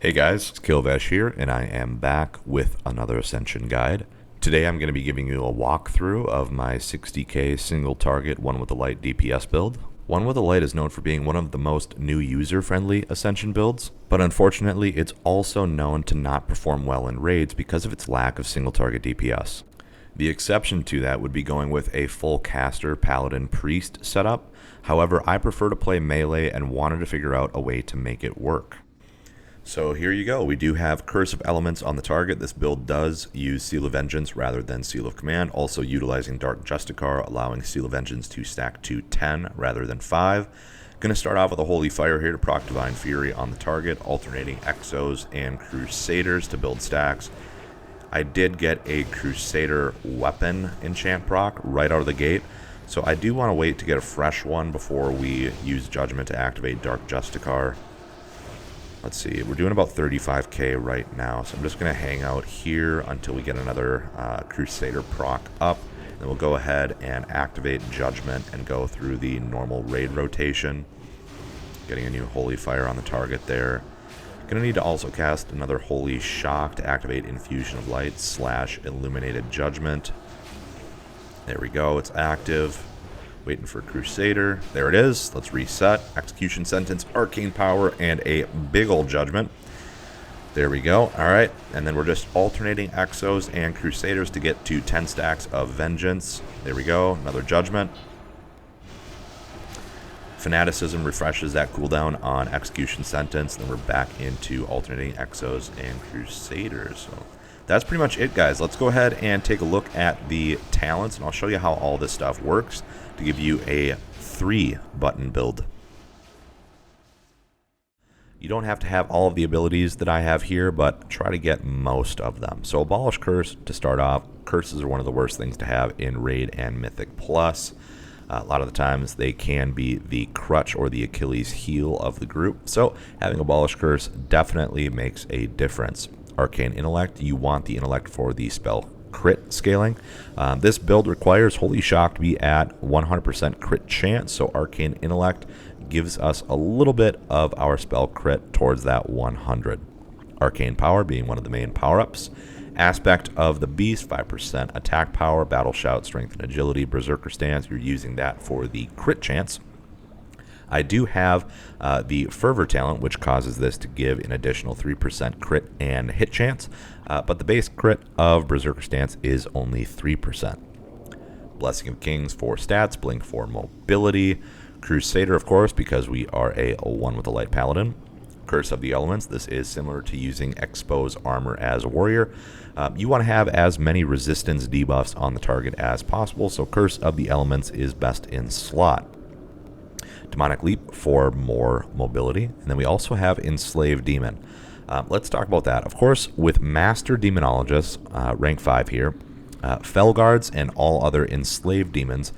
Hey guys, it's Kilvesh here, and I am back with another Ascension guide. Today I'm going to be giving you a walkthrough of my 60k single target One with a Light DPS build. One with a Light is known for being one of the most new user-friendly Ascension builds, but unfortunately it's also known to not perform well in raids because of its lack of single target DPS. The exception to that would be going with a full caster Paladin Priest setup. However, I prefer to play melee and wanted to figure out a way to make it work. So here you go. We do have Curse of Elements on the target. This build does use Seal of Vengeance rather than Seal of Command, also utilizing Dark Justicar, allowing Seal of Vengeance to stack to 10 rather than 5. Going to start off with a Holy Fire here to proc Divine Fury on the target, alternating Exos and Crusaders to build stacks. I did get a Crusader weapon enchant proc right out of the gate, so I do want to wait to get a fresh one before we use Judgment to activate Dark Justicar. Let's see, we're doing about 35k right now, so I'm just going to hang out here until we get another Crusader proc up. Then we'll go ahead and activate Judgment and go through the normal raid rotation. Getting a new Holy Fire on the target there. Going to need to also cast another Holy Shock to activate Infusion of Light / Illuminated Judgment. There we go, it's active. Waiting for Crusader. There it is. Let's reset. Execution Sentence, Arcane Power, and a big old Judgment. There we go. Alright, and then we're just alternating Exos and Crusaders to get to 10 stacks of Vengeance. There we go. Another Judgment. Fanaticism refreshes that cooldown on Execution Sentence. Then we're back into alternating Exos and Crusaders. So that's pretty much it, guys. Let's go ahead and take a look at the talents, and I'll show you how all this stuff works to give you a 3-button build. You don't have to have all of the abilities that I have here, but try to get most of them. So Abolish Curse to start off. Curses are one of the worst things to have in Raid and Mythic Plus. A lot of the times they can be the crutch or the Achilles heel of the group. So having Abolish Curse definitely makes a difference. Arcane Intellect, you want the intellect for the spell crit scaling. This build requires Holy Shock to be at 100% crit chance, so Arcane Intellect gives us a little bit of our spell crit towards that 100. Arcane Power being one of the main power-ups. Aspect of the Beast, 5% attack power, Battle Shout, Strength and Agility, Berserker Stance, you're using that for the crit chance. I do have the Fervor talent, which causes this to give an additional 3% crit and hit chance, but the base crit of Berserker Stance is only 3%. Blessing of Kings for stats, Blink for mobility, Crusader, of course, because we are a One with a Light Paladin. Curse of the Elements, this is similar to using Expose Armor as a warrior. You want to have as many resistance debuffs on the target as possible, so Curse of the Elements is best in slot. Demonic Leap for more mobility, and then we also have Enslaved Demon. Let's talk about that. Of course, with Master Demonologists, rank 5 here, Felguards and all other Enslaved Demons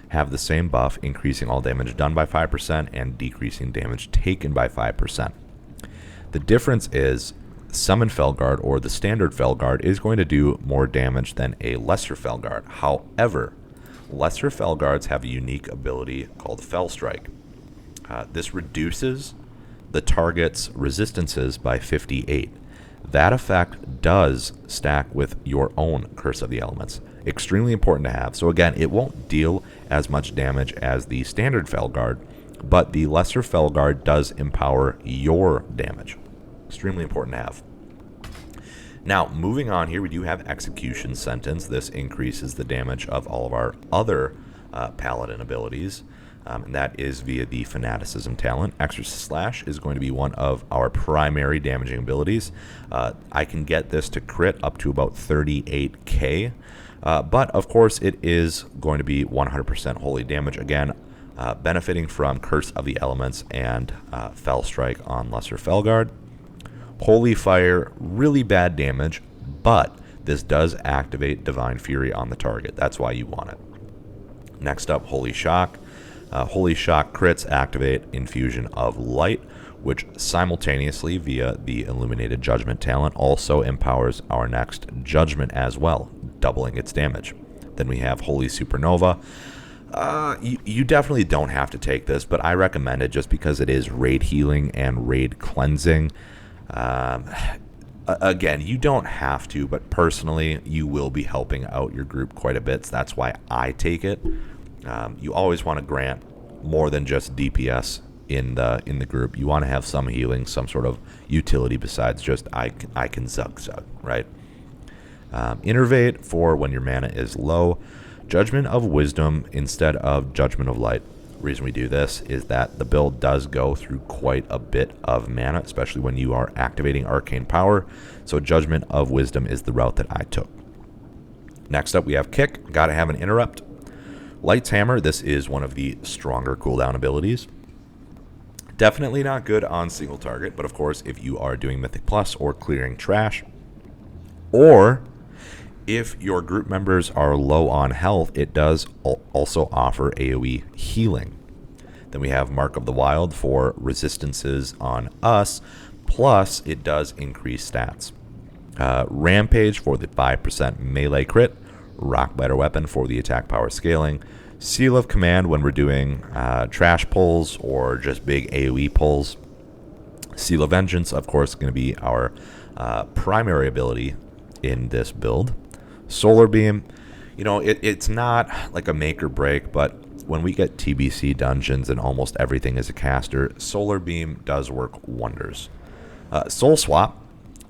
have the same buff, increasing all damage done by 5% and decreasing damage taken by 5%. The difference is Summon Felguard or the standard Felguard is going to do more damage than a lesser Felguard. However, lesser Felguards have a unique ability called Fell Strike. This reduces the target's resistances by 58. That effect does stack with your own Curse of the Elements. Extremely important to have. So again, it won't deal as much damage as the standard Felguard, but the lesser Felguard does empower your damage. Extremely important to have. Now, moving on here, we do have Execution Sentence. This increases the damage of all of our other Paladin abilities. And that is via the Fanaticism talent. Exorcist Slash is going to be one of our primary damaging abilities. I can get this to crit up to about 38k, but of course it is going to be 100% holy damage, again, benefiting from Curse of the Elements and Fell Strike on Lesser Felguard. Holy Fire, really bad damage, but this does activate Divine Fury on the target. That's why you want it. Next up, Holy Shock. Holy Shock crits activate Infusion of Light, which simultaneously, via the Illuminated Judgment talent, also empowers our next Judgment as well, doubling its damage. Then we have Holy Supernova. You definitely don't have to take this, but I recommend it just because it is raid healing and raid cleansing. Again, you don't have to, but personally, you will be helping out your group quite a bit. So that's why I take it. You always want to grant more than just DPS in the group. You want to have some healing, some sort of utility besides just I can zug, right? Innervate for when your mana is low. Judgment of Wisdom instead of Judgment of Light. The reason we do this is that the build does go through quite a bit of mana, especially when you are activating Arcane Power. So Judgment of Wisdom is the route that I took. Next up, we have Kick. Gotta have an Interrupt. Light's Hammer. This is one of the stronger cooldown abilities. Definitely not good on single target, but of course, if you are doing Mythic Plus or clearing trash, or if your group members are low on health, it does also offer AoE healing. Then we have Mark of the Wild for resistances on us, plus it does increase stats. Rampage for the 5% melee crit. Rock Biter Weapon for the attack power scaling. Seal of Command when we're doing trash pulls or just big AoE pulls. Seal of Vengeance, of course, is going to be our primary ability in this build. Solar Beam, you know, it's not like a make or break, but when we get TBC dungeons and almost everything is a caster, Solar Beam does work wonders. Soul Swap,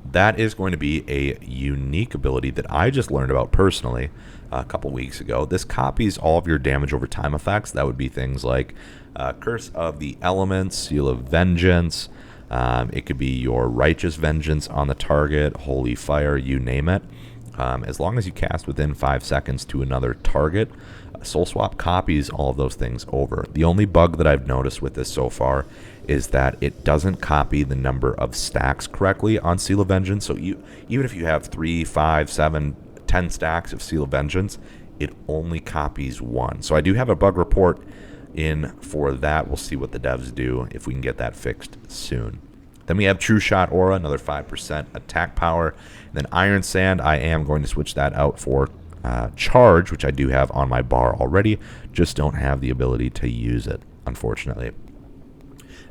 that is going to be a unique ability that I just learned about personally a couple weeks ago. This copies all of your damage over time effects. That would be things like Curse of the Elements, Seal of Vengeance. It could be your Righteous Vengeance on the target, Holy Fire, you name it. As long as you cast within 5 seconds to another target, Soul Swap copies all of those things over. The only bug that I've noticed with this so far is that it doesn't copy the number of stacks correctly on Seal of Vengeance. So even if you have 3, 5, 7, 10 stacks of Seal of Vengeance, it only copies 1. So I do have a bug report in for that. We'll see what the devs do if we can get that fixed soon. Then we have True Shot Aura, another 5% attack power. And then Iron Sand, I am going to switch that out for Charge, which I do have on my bar already. Just don't have the ability to use it, unfortunately.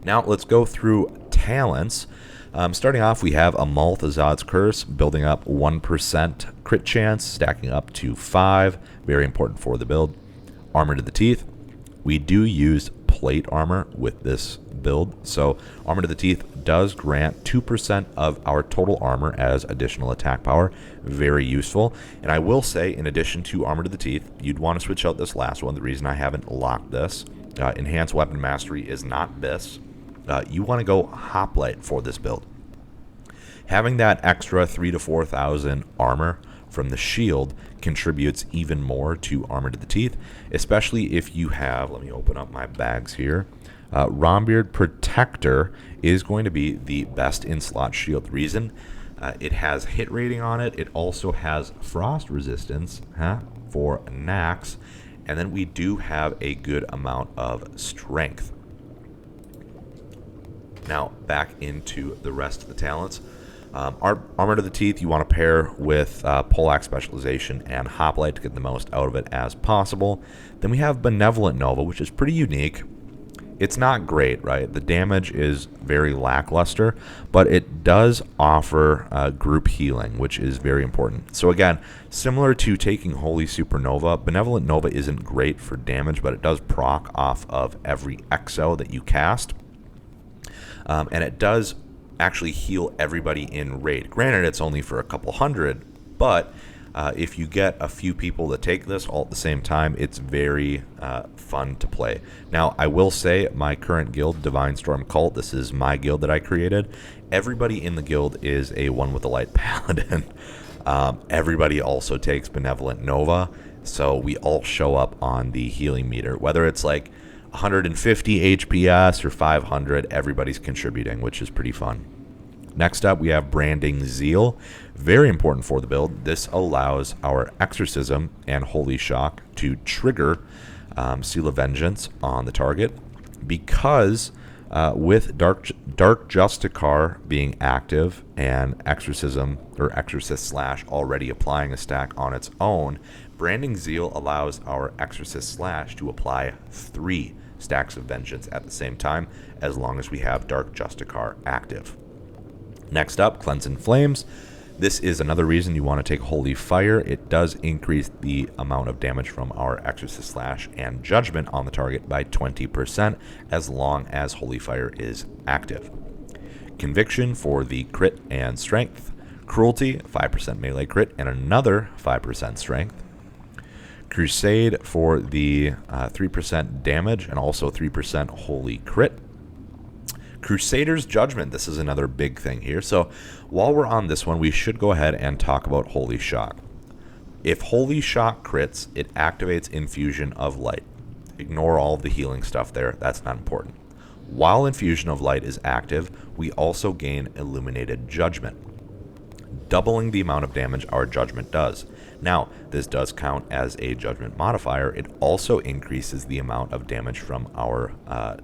Now let's go through talents. Starting off, we have a Malthazad's Curse, building up 1% crit chance, stacking up to 5. Very important for the build. Armor to the Teeth. We do use plate armor with this build, so Armor to the Teeth does grant 2% of our total armor as additional attack power. Very useful. And I will say, in addition to Armor to the Teeth, you'd want to switch out this last one. The reason I haven't locked this, Enhanced Weapon Mastery, is not this. You want to go Hoplite for this build. Having that extra 3,000 to 4,000 armor from the shield contributes even more to Armor to the Teeth, especially if you have, let me open up my bags here, Rombeard Protector is going to be the best in-slot shield. Reason, it has hit rating on it. It also has frost resistance for Nax, and then we do have a good amount of strength. Now back into the rest of the talents. Armor to the Teeth, you want to pair with Poleaxe Specialization and Hoplite to get the most out of it as possible. Then we have Benevolent Nova, which is pretty unique. It's not great, right? The damage is very lackluster, but it does offer group healing, which is very important. So again, similar to taking Holy Supernova, Benevolent Nova isn't great for damage, but it does proc off of every exo that you cast. And it does actually heal everybody in raid. Granted, it's only for a couple hundred, but if you get a few people that take this all at the same time, it's very fun to play. Now, I will say my current guild, Divine Storm Cult, this is my guild that I created. Everybody in the guild is a One with the Light Paladin. Everybody also takes Benevolent Nova, so we all show up on the healing meter. Whether it's like 150 HPS or 500, everybody's contributing, which is pretty fun. Next up, we have Branding Zeal. Very important for the build. This allows our Exorcism and Holy Shock to trigger Seal of Vengeance on the target, because with Dark Justicar being active and Exorcism or Exorcist Slash already applying a stack on its own, Branding Zeal allows our Exorcist Slash to apply 3 stacks of Vengeance at the same time, as long as we have Dark Justicar active. Next up, Cleanse and Flames. This is another reason you want to take Holy Fire. It does increase the amount of damage from our Exorcist Slash and Judgment on the target by 20% as long as Holy Fire is active. Conviction for the crit and strength. Cruelty, 5% melee crit and another 5% strength. Crusade for the 3% damage and also 3% holy crit. Crusader's Judgment, this is another big thing here. So while we're on this one, we should go ahead and talk about Holy Shock. If Holy Shock crits, it activates Infusion of Light. Ignore all of the healing stuff there, that's not important. While Infusion of Light is active, we also gain Illuminated Judgment, doubling the amount of damage our Judgment does. Now, this does count as a Judgment modifier. It also increases the amount of damage from our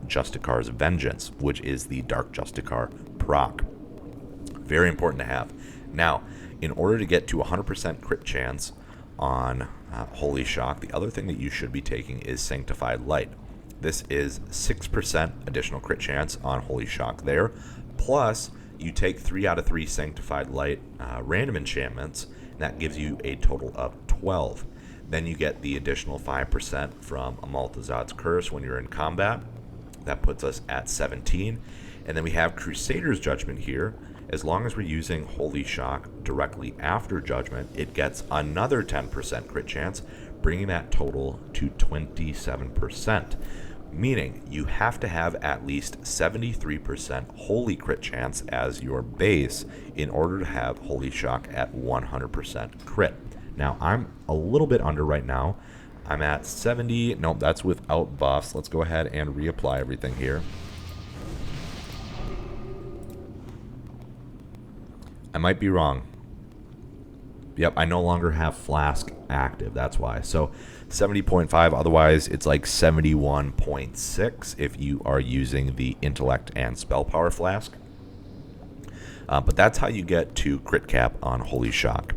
Justicar's Vengeance, which is the Dark Justicar proc. Very important to have. Now, in order to get to 100% crit chance on Holy Shock, the other thing that you should be taking is Sanctified Light. This is 6% additional crit chance on Holy Shock there, plus you take 3 out of 3 Sanctified Light random enchantments, and that gives you a total of 12. Then you get the additional 5% from Amalthazad's Curse when you're in combat. That puts us at 17. And then we have Crusader's Judgment here. As long as we're using Holy Shock directly after Judgment, it gets another 10% crit chance, bringing that total to 27%. Meaning you have to have at least 73% holy crit chance as your base in order to have Holy Shock at 100% crit. Now, I'm a little bit under right now. I'm at 70. Nope, that's without buffs. Let's go ahead and reapply everything here. I might be wrong. Yep, I no longer have Flask active. That's why. So 70.5. Otherwise, it's like 71.6 if you are using the Intellect and Spell Power Flask. But that's how you get to crit cap on Holy Shock.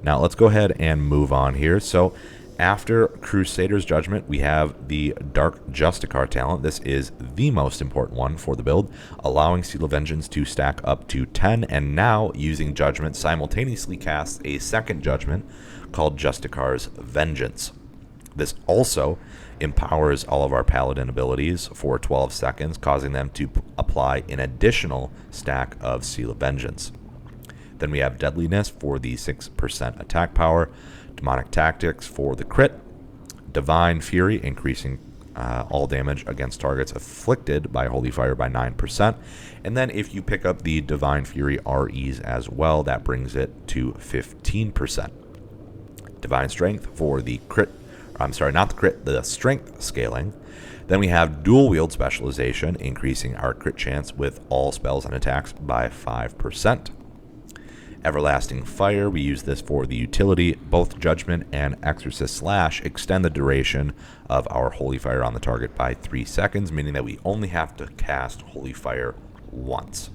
Now, let's go ahead and move on here. So after Crusader's Judgment, we have the Dark Justicar talent. This is the most important one for the build, allowing Seal of Vengeance to stack up to 10, and now, using Judgment, simultaneously casts a second Judgment called Justicar's Vengeance. This also empowers all of our Paladin abilities for 12 seconds, causing them to apply an additional stack of Seal of Vengeance. Then we have Deadliness for the 6% attack power, Demonic Tactics for the crit, Divine Fury, increasing all damage against targets afflicted by Holy Fire by 9%. And then if you pick up the Divine Fury REs as well, that brings it to 15%. Divine Strength for the crit, I'm sorry, not the crit, the strength scaling. Then we have Dual Wield Specialization, increasing our crit chance with all spells and attacks by 5%. Everlasting Fire, we use this for the utility. Both Judgment and Exorcist Slash extend the duration of our Holy Fire on the target by 3 seconds, meaning that we only have to cast Holy Fire once.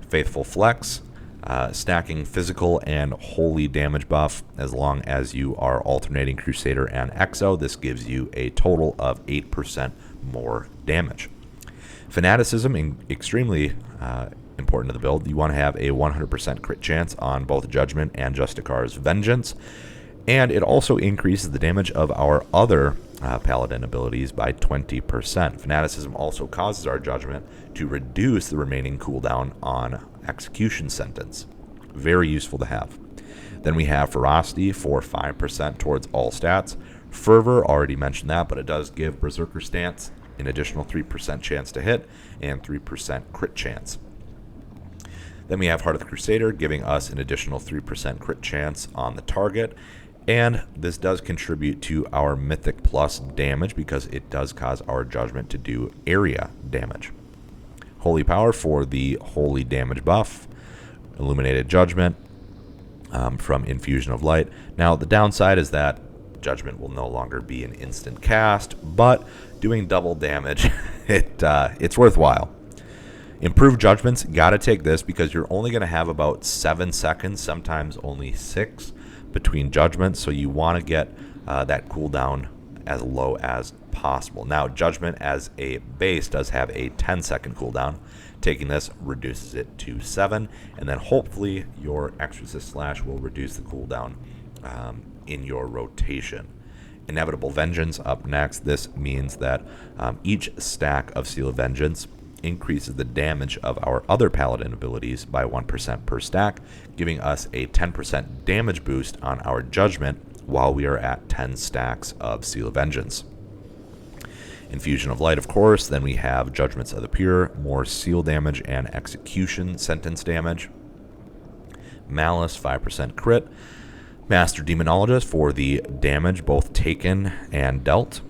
Faithful Flex, stacking physical and holy damage buff as long as you are alternating Crusader and Exo. This gives you a total of 8% more damage. Fanaticism, extremely important to the build. You want to have a 100% crit chance on both Judgment and Justicar's Vengeance, and it also increases the damage of our other Paladin abilities by 20%. Fanaticism also causes our Judgment to reduce the remaining cooldown on Execution Sentence. Very useful to have. Then we have Ferocity for 5% towards all stats. Fervor, already mentioned that, but it does give Berserker Stance an additional 3% chance to hit and 3% crit chance. Then we have Heart of the Crusader, giving us an additional 3% crit chance on the target. And this does contribute to our Mythic Plus damage because it does cause our Judgment to do area damage. Holy Power for the holy damage buff. Illuminated Judgment from Infusion of Light. Now, the downside is that Judgment will no longer be an instant cast, but doing double damage, it's worthwhile. Improved Judgments, gotta take this because you're only going to have about 7 seconds, sometimes only 6, between Judgments, so you want to get that cooldown as low as possible. Now, Judgment as a base does have a 10-second cooldown. Taking this reduces it to 7, and then hopefully your Exorcist Slash will reduce the cooldown in your rotation. Inevitable Vengeance up next. This means that each stack of Seal of Vengeance increases the damage of our other Paladin abilities by 1% per stack, giving us a 10% damage boost on our Judgment while we are at 10 stacks of Seal of Vengeance. Infusion of Light, of course. Then we have Judgments of the Pure, more seal damage and execution sentence damage. Malice, 5% crit. Master Demonologist for the damage both taken and dealt.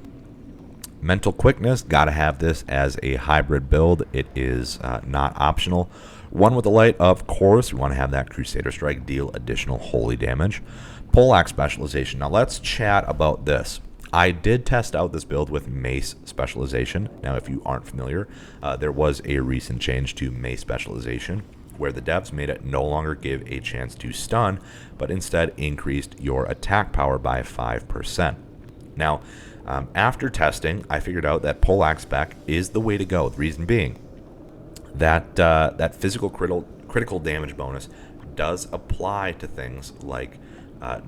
Mental Quickness, gotta have this as a hybrid build. It is not optional. One with the light, of course. We want to have that Crusader Strike deal additional holy damage. Poleaxe Specialization. Now let's chat about this. I did test out this build with Mace Specialization. Now if you aren't familiar, there was a recent change to Mace Specialization where the devs made it no longer give a chance to stun, but instead increased your attack power by 5%. Now, after testing, I figured out that Poleaxe spec is the way to go. The reason being that that physical critical damage bonus does apply to things like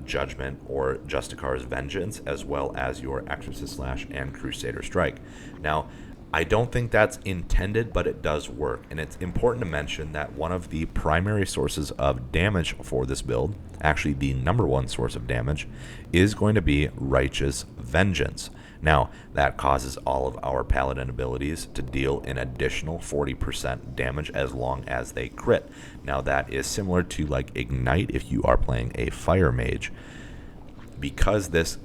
Judgment or Justicar's Vengeance, as well as your Exorcist Slash and Crusader Strike. Now, I don't think that's intended, but it does work. And it's important to mention that one of the primary sources of damage for this build, actually the number one source of damage, is going to be Righteous Vengeance. Now, that causes all of our Paladin abilities to deal an additional 40% damage as long as they crit. Now, that is similar to like Ignite if you are playing a Fire Mage. Because this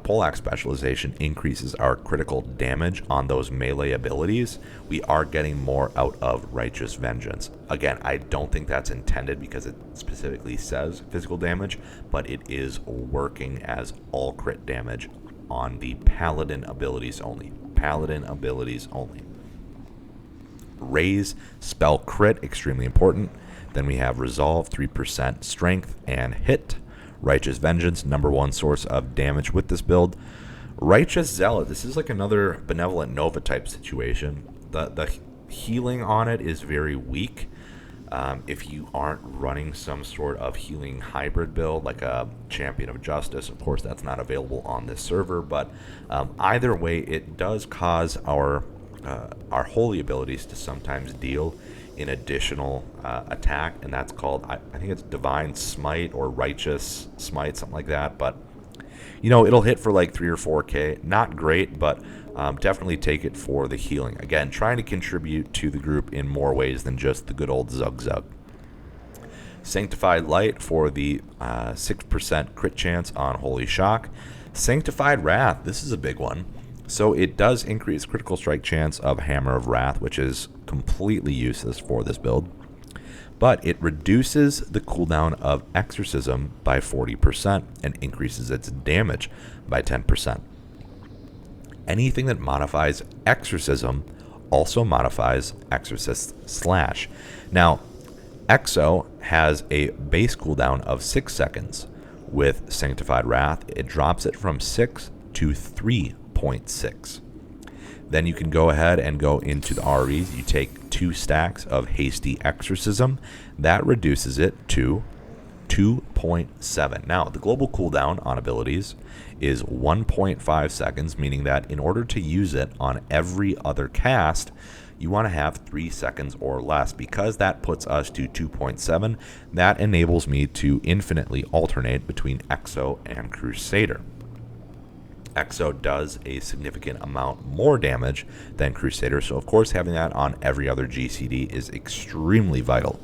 Poleaxe Specialization increases our critical damage on those melee abilities, we are getting more out of Righteous Vengeance. Again, I don't think that's intended because it specifically says physical damage, but it is working as all crit damage on the Paladin abilities only. Paladin abilities only. Raise Spell Crit, extremely important. Then we have Resolve, 3% Strength and Hit. Righteous Vengeance, number one source of damage with this build. Righteous Zealot, this is like another Benevolent Nova type situation. The healing on it is very weak. If you aren't running some sort of healing hybrid build, like a Champion of Justice, of course that's not available on this server, but either way, it does cause our holy abilities to sometimes deal an additional attack, and that's called, I think it's Divine Smite or Righteous Smite, something like that. But you know, it'll hit for like 3 or 4k. Not great, but definitely take it for the healing. Again, trying to contribute to the group in more ways than just the good old Zug Zug. Sanctified Light for the 6% crit chance on Holy Shock. Sanctified Wrath, this is a big one. So it does increase critical strike chance of Hammer of Wrath, which is completely useless for this build. But it reduces the cooldown of Exorcism by 40% and increases its damage by 10%. Anything that modifies Exorcism also modifies Exorcist Slash. Now, Exo has a base cooldown of 6 seconds. With Sanctified Wrath, it drops it from 6 to 3.6. Then you can go ahead and go into the REs. You take 2 stacks of Hasty Exorcism. That reduces it to 2.7. Now, the global cooldown on abilities is 1.5 seconds, meaning that in order to use it on every other cast, you want to have 3 seconds or less. Because that puts us to 2.7, that enables me to infinitely alternate between Exo and Crusader. Exo does a significant amount more damage than Crusader, so of course having that on every other GCD is extremely vital.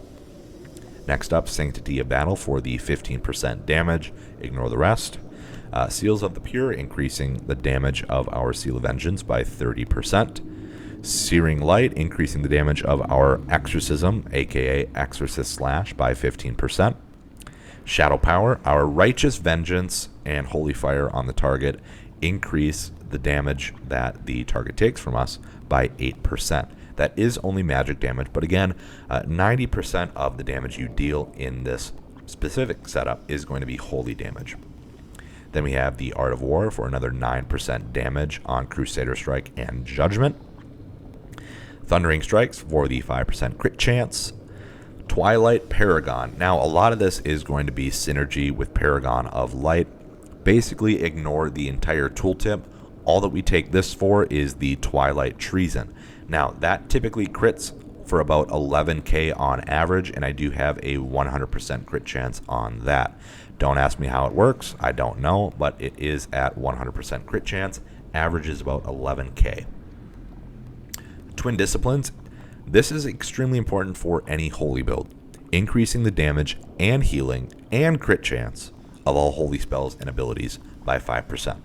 Next up, Sanctity of Battle for the 15% damage. Ignore the rest. Seals of the Pure, increasing the damage of our Seal of Vengeance by 30%. Searing Light, increasing the damage of our Exorcism, aka Exorcist Slash, by 15%. Shadow Power, our Righteous Vengeance and Holy Fire on the target increase the damage that the target takes from us by 8%. That is only magic damage, but again, 90% of the damage you deal in this specific setup is going to be holy damage. Then we have the Art of War for another 9% damage on Crusader Strike and Judgment. Thundering Strikes for the 5% crit chance. Twilight Paragon. Now, a lot of this is going to be synergy with Paragon of Light. Basically, ignore the entire tooltip. All that we take this for is the Twilight Treason. Now, that typically crits for about 11k on average, and I do have a 100% crit chance on that. Don't ask me how it works. I don't know, but it is at 100% crit chance. Average is about 11k. Twin Disciplines. This is extremely important for any holy build, increasing the damage and healing and crit chance of all holy spells and abilities by 5%.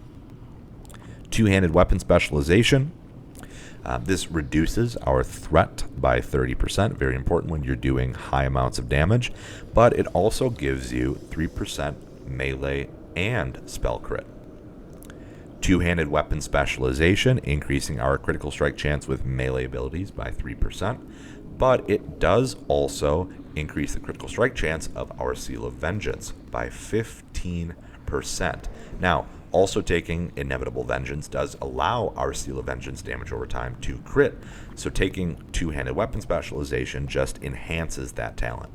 Two-handed weapon specialization. This reduces our threat by 30%, very important when you're doing high amounts of damage, but it also gives you 3% melee and spell crit. Two-handed weapon specialization, increasing our critical strike chance with melee abilities by 3%, but it does also increase the critical strike chance of our Seal of Vengeance by 15%. Now, also taking Inevitable Vengeance does allow our Seal of Vengeance damage over time to crit, so taking two-handed weapon specialization just enhances that talent.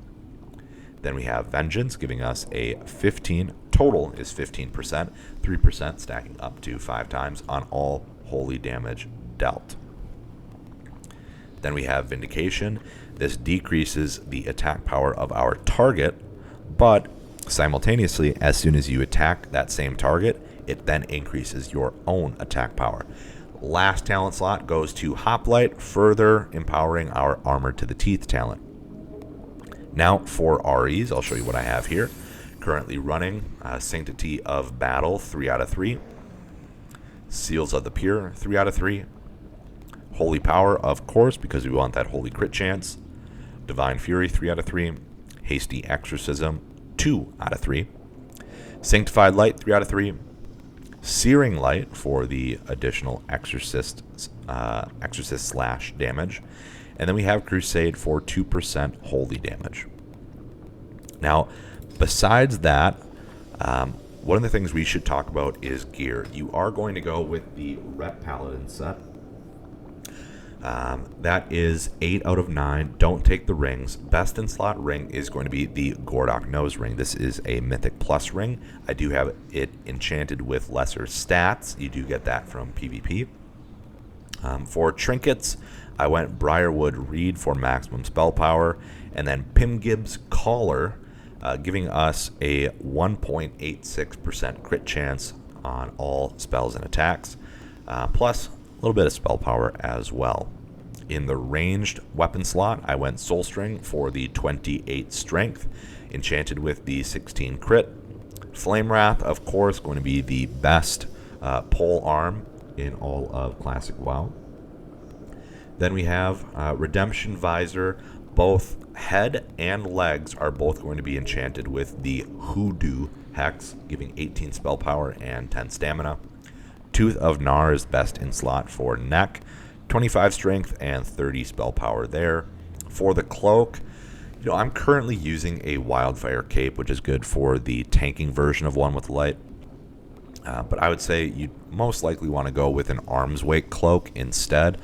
Then we have Vengeance, giving us a 15, total is 15%, 3% stacking up to 5 times on all holy damage dealt. Then we have Vindication. This decreases the attack power of our target, but simultaneously, as soon as you attack that same target, it then increases your own attack power. Last talent slot goes to Hoplite, further empowering our Armor to the Teeth talent. Now for REs, I'll show you what I have here. Currently running Sanctity of Battle, 3 out of 3. Seals of the Pure, 3 out of 3. Holy Power, of course, because we want that holy crit chance. Divine Fury, 3 out of 3. Hasty Exorcism, 2 out of 3. Sanctified Light, 3 out of 3. Searing Light for the additional exorcist slash damage. And then we have Crusade for 2% holy damage. Now, besides that, one of the things we should talk about is gear. You are going to go with the Ret Paladin set. That is 8 out of 9. Don't take the rings. Best in slot ring is going to be the Gordok Nose Ring. This is a Mythic Plus ring. I do have it enchanted with lesser stats. You do get that from PvP. For trinkets, I went Briarwood Reed for maximum spell power, and then Pimgib's Collar, giving us a 1.86% crit chance on all spells and attacks, plus a little bit of spell power as well. In the ranged weapon slot, I went Soul String for the 28 strength, enchanted with the 16 crit. Flame Wrath, of course, going to be the best pole arm in all of Classic WoW. Then we have Redemption Visor. Both head and legs are both going to be enchanted with the Hoodoo Hex, giving 18 spell power and 10 stamina. Tooth of Nar is best in slot for neck, 25 strength and 30 spell power there. For the cloak, I'm currently using a Wildfire Cape, which is good for the tanking version of One with Light. But I would say you most likely want to go with an Arms Weight Cloak instead.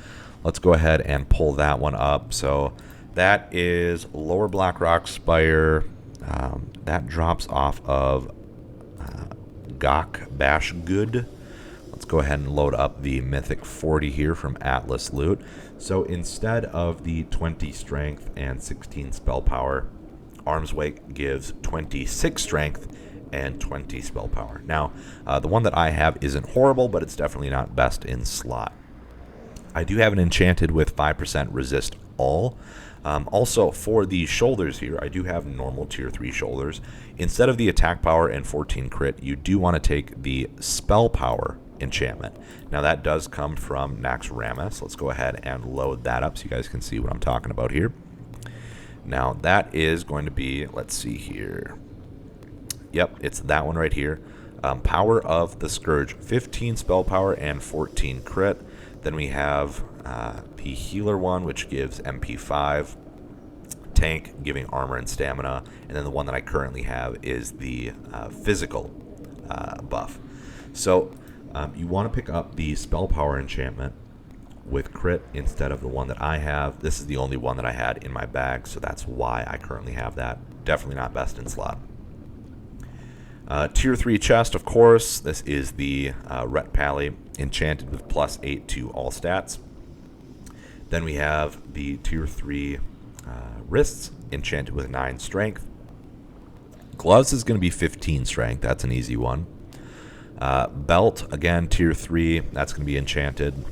Let's go ahead and pull that one up. So that is Lower Blackrock Spire. That drops off of Gok Bashgood. Let's go ahead and load up the Mythic 40 here from Atlas Loot. So instead of the 20 strength and 16 spell power, Arms Weight gives 26 strength and 20 spell power. Now, the one that I have isn't horrible, but it's definitely not best in slot. I do have an enchanted with 5% resist all. Also, for the shoulders here, I do have normal tier 3 shoulders. Instead of the attack power and 14 crit, you do want to take the spell power enchantment. Now, that does come from Naxxramas. Let's go ahead and load that up so you guys can see what I'm talking about here. Now, that is going to be, let's see here. Yep, it's that one right here. Power of the Scourge, 15 spell power and 14 crit. Then we have the healer one, which gives MP5, tank giving armor and stamina, and then the one that I currently have is the physical buff. So you want to pick up the spell power enchantment with crit instead of the one that I have. This is the only one that I had in my bag, so that's why I currently have that. Definitely not best in slot. Tier 3 chest, of course. This is the Ret Pally, enchanted with +8 to all stats. Then we have the Tier 3 wrists, enchanted with 9 strength. Gloves is going to be 15 strength. That's an easy one. Belt, again, Tier 3. That's going to be enchanted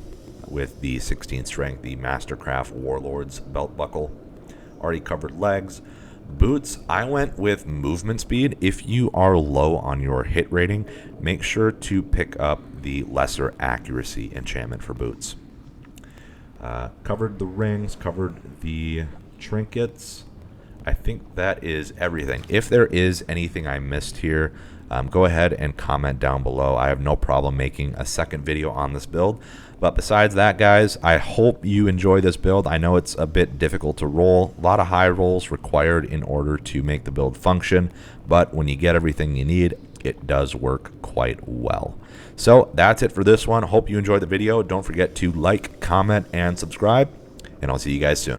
with the 16 strength, the Mastercraft Warlord's belt buckle. Already covered legs. Boots, I went with movement speed. If you are low on your hit rating, make sure to pick up the lesser accuracy enchantment for boots. Covered the rings, covered the trinkets. I think that is everything. If there is anything I missed here, go ahead and comment down below. I have no problem making a second video on this build. But besides that, guys, I hope you enjoy this build. I know it's a bit difficult to roll. A lot of high rolls required in order to make the build function. But when you get everything you need, it does work quite well. So that's it for this one. Hope you enjoyed the video. Don't forget to like, comment, and subscribe. And I'll see you guys soon.